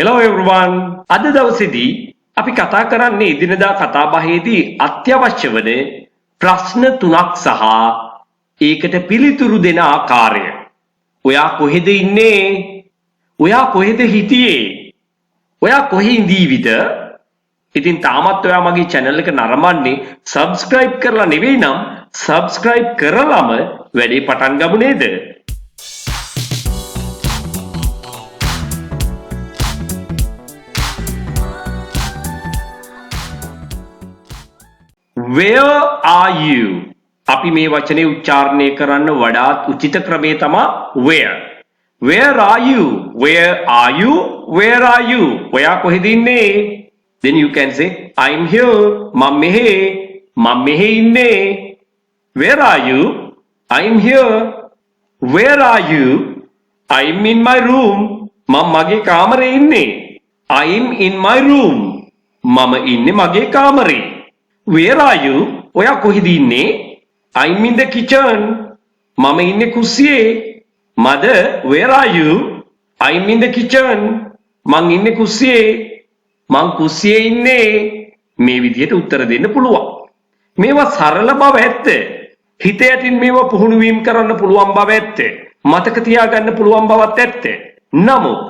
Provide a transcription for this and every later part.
Hello everyone. අද දවසේදී අපි කතා කරන්නේ එදිනදා කතාබහේදී අත්‍යවශ්‍ය වන ප්‍රශ්න තුනක් සහ ඒකට පිළිතුරු දෙන ආකාරය. ඔයා කොහෙද ඉන්නේ? ඔයා කොහෙද හිටියේ? ඔයා කොහේ ඉඳීවිද? ඉතින් තාමත් ඔයා මගේ channel එක නරඹන්නේ subscribe කරලා නෙවෙයි නම් subscribe කරලාම වැඩේ පටන් ගමු නේද? Where are you? අපි මේ වචනේ උච්චාරණය කරන්න වඩාත් උචිත ක්‍රමය තමයි where. Where are you? Where are you? Where are you? ඔයා කොහෙද ඉන්නේ? Then you can say I'm here. මම මෙහෙ ඉන්නේ. Where are you? I'm here. Where are you? I'm in my room. මම මගේ කාමරේ ඉන්නේ. I'm in my room. මම ඉන්නේ මගේ කාමරේ. Where are you? ඔයා කොහෙද ඉන්නේ? I'm in the kitchen. මම ඉන්නේ කුස්සියේ. Mother, where are you? I'm in the kitchen. මං ඉන්නේ කුස්සියේ. මං කුස්සියේ ඉන්නේ. මේ විදිහට උත්තර දෙන්න පුළුවන්. මේවා සරල බව ඇත්ත. හිත යටින් මේවා පුහුණු වීම කරන්න පුළුවන් බව ඇත්ත. මතක තියාගන්න පුළුවන් බවත් ඇත්ත. නමුත්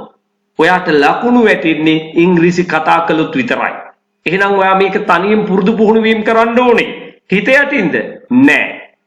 ඔයාට ලකුණු වැටෙන්නේ ඉංග්‍රීසි කතා කළොත් විතරයි. එහෙනම් ඔයා මේක තනියෙන් පුරුදු පුහුණු වීම කරන්න ඕනේ. හිත යටින්ද? නෑ.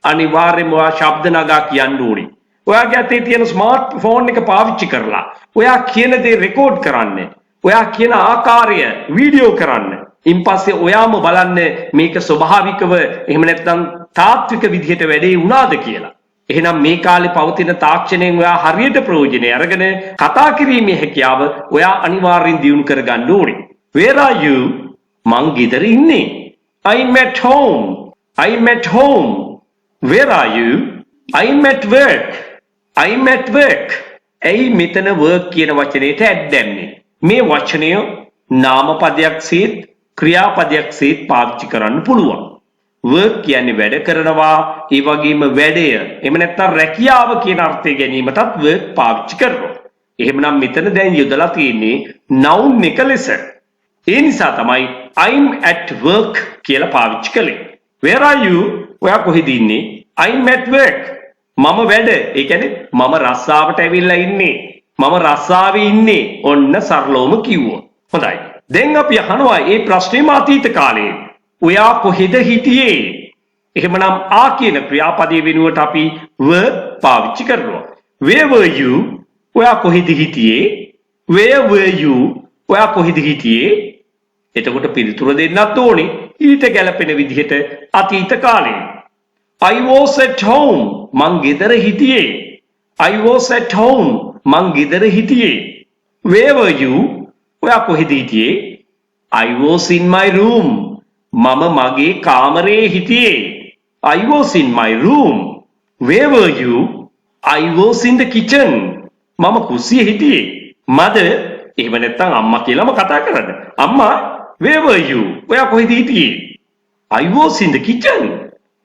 අනිවාර්යයෙන්ම ඔයා ශබ්ද නගා කියන්න ඕනේ. ඔයාගේ අතේ තියෙන ස්මාර්ට් ෆෝන් එක පාවිච්චි කරලා ඔයා කියන දේ රෙකෝඩ් කරන්න. ඔයා කියන ආකාරය වීඩියෝ කරන්න. ඊපස්සේ ඔයාම බලන්න මේක ස්වභාවිකව එහෙම නැත්නම් තාත්වික විදිහට වැඩේ වුණාද කියලා. එහෙනම් මේ කාලේ පවතින තාක්ෂණයෙන් ඔයා හරියට ප්‍රයෝජනෙ අරගෙන කතා කිරීමේ හැකියාව ඔයා අනිවාර්යෙන් දියුණු කරගන්න ඕනේ. Where are you? මං ගෙදර ඉන්නේ. I'm at home. I'm at home. Where are you? I'm at work. I'm at work. ඇයි මෙතන work කියන වචනේට ඇඩ් දැම්මේ? මේ වචනය නාමපදයක් සහිත ක්‍රියාපදයක් සහිත පාවිච්චි කරන්න පුළුවන්. work කියන්නේ වැඩ කරනවා, ඒ වගේම වැඩය. එහෙම නැත්නම් රැකියාව කියන අර්ථය ගැනීමටත් work පාවිච්චි කරනවා. එහෙමනම් මෙතන දැන් යොදලා තියෙන්නේ noun එක ලෙස. ඒ නිසා තමයි I'm at work කියලා පාවිච්චි කළේ. Where are you? ඔයා කොහෙද ඉන්නේ? I'm at work. මම වැඩ. ඒ කියන්නේ මම රස්සාවට ඇවිල්ලා ඉන්නේ. මම රස්සාවේ ඉන්නේ. ඔන්න සරලවම කිව්වා. හොඳයි. දැන් අපි අහනවා මේ ප්‍රශ්නේම අතීත කාලේ. ඔයා කොහෙද හිටියේ? එහෙමනම් ආ කියන ක්‍රියාපදයේ වෙනුවට අපි were පාවිච්චි කරනවා. Where were you? ඔයා කොහෙද හිටියේ? Where were you? ඔයා කොහෙද හිටියේ? එතකොට පිළිතුර දෙන්නත් ඕනේ ඊට ගැලපෙන විදිහට අතීත කාලේ. I was at home. මං ගෙදර හිටියේ. I was at home. මං ගෙදර හිටියේ. Where were you? ඔයා කොහෙද හිටියේ? I was in my room. මම මගේ කාමරේ හිටියේ. I was in my room. Where were you? I was in the kitchen. මම කුස්සියේ හිටියේ. Mother, එහෙම නැත්නම් අම්මා කියලාම කතා කරන්න. අම්මා, where were you? ඔයා කොහෙද හිටියේ? I was in the kitchen.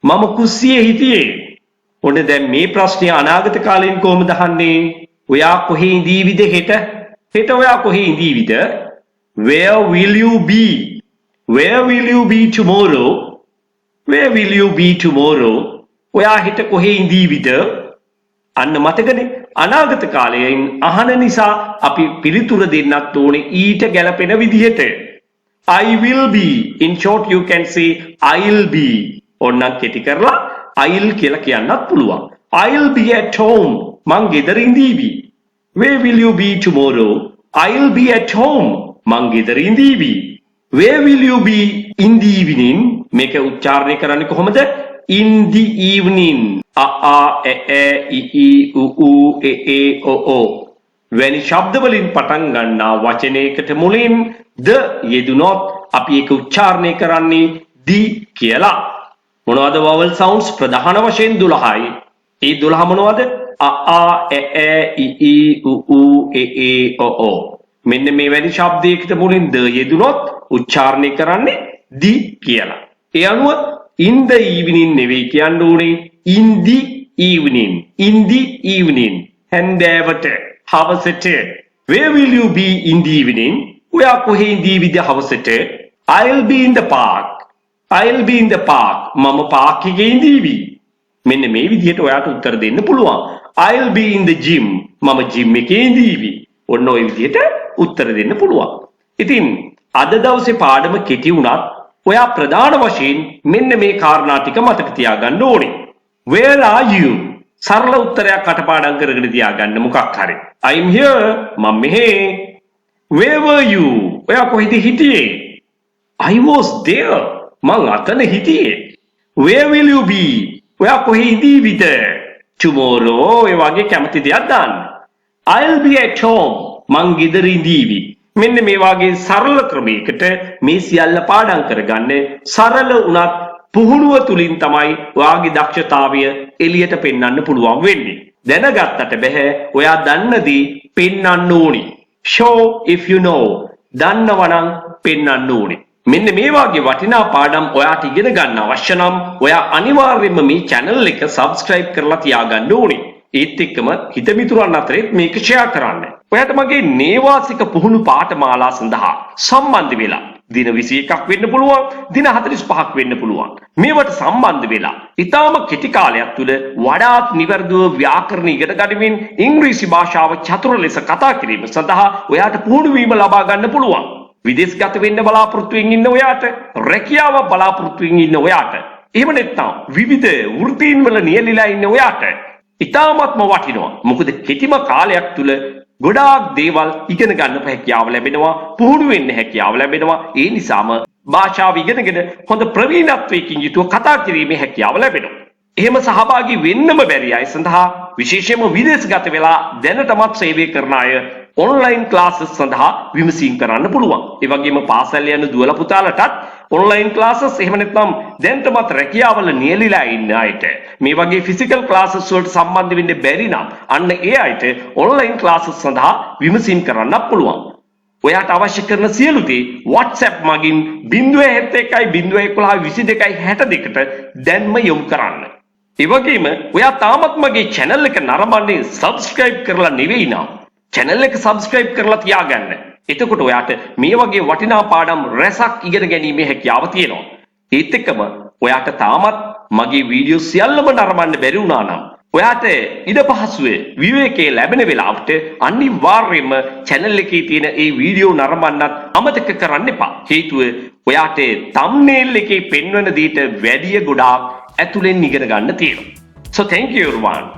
මම කුස්සියේ හිටියේ. ඔන්න දැන් මේ ප්‍රශ්නේ අනාගත කාලෙන් කොහොමද අහන්නේ? ඔයා කොහේ ඉඳීවිද හෙට? හෙට ඔයා කොහේ ඉඳීවිද? Where will you be? Where will you be tomorrow? Where will you be tomorrow? ඔයා හෙට කොහේ ඉඳීවිද? අන්න මතකනේ අනාගත කාලයෙන් අහන නිසා අපි පිළිතුර දෙන්නත් ඕනේ ඊට ගැලපෙන විදිහට. I will be. In short you can say I'll be. ඕනනම් කෙටි කරලා I'll කියලා කියන්නත් පුළුවන්. I'll be at home. මං ගෙදර ඉඳීවි. Where will you be tomorrow? I'll be at home. මං ගෙදර ඉඳීවි. Where will you be in the evening? මේක උච්චාරණය කරන්නේ කොහොමද? In the evening. A e i u u e o o. වැනි ශබ්ද වලින් පටන් ගන්නා වචනයකට මුලින් ද යෙදුනොත් අපි ඒක උච්චාරණය කරන්නේ දී කියලා. මොනවද vowel sounds? ප්‍රධාන වශයෙන් 12යි. ඒ 12 මොනවද? a e i u u e o o. මෙන්න මේ වැනි ශබ්දයකට මුලින් ද යෙදුනොත් උච්චාරණය කරන්නේ දී කියලා. ඒ අනුව in the evening නෙවෙයි කියන්න ඕනේ in the evening. In the evening. හැන්දෑවට, හවසට Where will you be in the evening? ඔයා කොහේ ඉඳීවිද හවසට? I'll be in the park. I'll be in the park. මම පාක් එකේ ඉඳීවි. මෙන්න මේ විදිහට ඔයාට උත්තර දෙන්න පුළුවන්. I'll be in the gym. මම gym එකේ ඉඳීවි. ඔන්න ඔය විදිහට උත්තර දෙන්න පුළුවන්. ඉතින් අද දවසේ පාඩම කෙටි වුණත් ඔයා ප්‍රධාන වශයෙන් මෙන්න මේ කාරණා ටික මතක තියාගන්න ඕනේ. Where are you? සරල උත්තරයක් කටපාඩම් කරගෙන තියාගන්න මොකක් හරි. I'm here. මම මෙහෙ. Where were you? ඔයා කොහෙද හිටියේ? I was there. මං අතන හිටියේ. Where will you be? ඔයා කොහේ ඉඳීවිද? Tomorrow. ඒ වගේ කැමති දෙයක් දාන්න. I'll be at home. මං ගෙදර ඉඳීවි. මෙන්න මේ වගේ සරල ක්‍රමයකට මේ සියල්ල පාඩම් කරගන්න. සරල උනත් පුහුණුව තුලින් තමයි ඔයාගේ දක්ෂතාවය එළියට පෙන්වන්න පුළුවන් වෙන්නේ. දැනගත්තට බෑ ඔයා දන්නදී පෙන්වන්න ඕනි. Show if you know. දන්නවනම් පෙන්වන්න ඕනි. මෙන්න මේ වගේ වටිනා පාඩම් ඔයාට ඉගෙන ගන්න අවශ්‍ය නම් ඔයා අනිවාර්යයෙන්ම මේ channel එක subscribe කරලා තියාගන්න ඕනි. ඒත් එක්කම හිතමිතුරන් අතරේ මේක share කරන්න. ඔයාට මගේ නේවාසික පුහුණු පාඨමාලා සඳහා සම්බන්ධ වෙලා දින 21ක් වෙන්න පුළුවන්, දින 45ක් වෙන්න පුළුවන්. මේවට සම්බන්ධ වෙලා ඊටාම කෙටි කාලයක් තුළ වඩාත් නිවැරදිව ව්‍යාකරණ ඉගෙන ගනිමින් ඉංග්‍රීසි භාෂාව චතුර ලෙස කතා කිරීම සඳහා ඔයාට පුහුණු වීම ලබා ගන්න පුළුවන්. විදේශගත වෙන්න බලාපොරොත්තු වෙමින් ඉන්න ඔයාට, රැකියාව බලාපොරොත්තු වෙමින් ඉන්න ඔයාට, එහෙම නැත්නම් විවිධ වෘත්තීන් වල නියැලීලා ඉන්න ඔයාට ඉතාමත්ම වටිනවා. මොකද කෙටිම කාලයක් තුළ ගොඩාක් දේවල් ඉගෙන ගන්න හැකියාව ලැබෙනවා, පුහුණු වෙන්න හැකියාව ලැබෙනවා. ඒ නිසාම භාෂාව ඉගෙනගෙන හොඳ ප්‍රවීණත්වයකින් යුතුව කතා කිරීමේ හැකියාව ලැබෙනවා. එහෙම සහභාගී වෙන්නම බැරි අය සඳහා විශේෂයෙන්ම විදේශගත වෙලා දැනටමත් සේවය කරන අය ඔන්ලයින් ක්ලාසස් සඳහා විමසීම් කරන්න පුළුවන්. ඒ වගේම පාසල් යන දුවලා පුතාලටත් ඔන්ලයින් ක්ලාසස් එහෙම නැත්නම් දැනටමත් රැකියාවල නියැලීලා ඉන්න අයට මේ වගේ ෆිසිකල් ක්ලාසස් වලට සම්බන්ධ වෙන්න බැරි නම් අන්න ඒ අයට ඔන්ලයින් ක්ලාසස් සඳහා විමසීම් කරන්න පුළුවන්. ඔයාට අවශ්‍ය කරන සියලු දේ WhatsApp මගින් 071 දැන්ම යොමු කරන්න. ඒ වගේම ඔයා තාමත් මගේ channel එක නරඹන්නේ subscribe කරලා නෙවෙයි නම් channel එක subscribe කරලා තියාගන්න. එතකොට ඔයාට මේ වගේ වටිනා පාඩම් රැසක් ඉගෙන ගැනීමේ හැකියාව තියෙනවා. ඒත් එක්කම ඔයාට තාමත් මගේ වීඩියෝ සියල්ලම නරඹන්න බැරි වුණා නම් ඔයාට ඉඩ පහසුවේ විවේකයේ ලැබෙන වෙලාවට අනිවාර්යයෙන්ම channel එකේ තියෙන ඒ වීඩියෝ නරඹන්නත් අමතක කරන්න එපා. හේතුව ඔයාට thumbnail එකේ පෙන්වන දේට වැඩිය ගොඩාක් ඇතුලෙන් ඉගෙන ගන්න තියෙනවා. So thank you everyone.